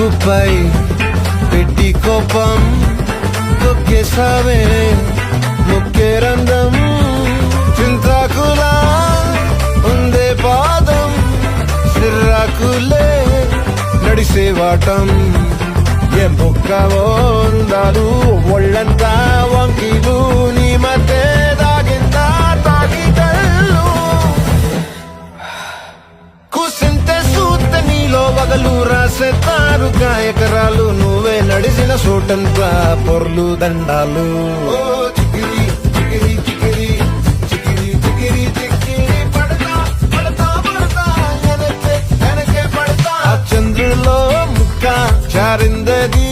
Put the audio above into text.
ముక్కుపై పెట్టి కోపం తొక్కేసావే ముక్కే రంధ్రం చింతాకులా ఉందే పాదం సిర్రాకులే నడిసేవాటం ఏం బొక్కవో ఉందాలు ఒళ్ళంతా వంకీలు నీ మధ్య దాగిందా తాగిటల్లు కూసింతే సూత నీలో వగలు రాసేతారు గాయకరాలు నువ్వే నడిసిన సోటంతా పొర్లు దండాలు చికిరి చికిరి చికిరి చికిరి చికిరి చికిరి పడతా పడతా పడతా వెనకే పడతా చంద్రులో ముక్క చారిందది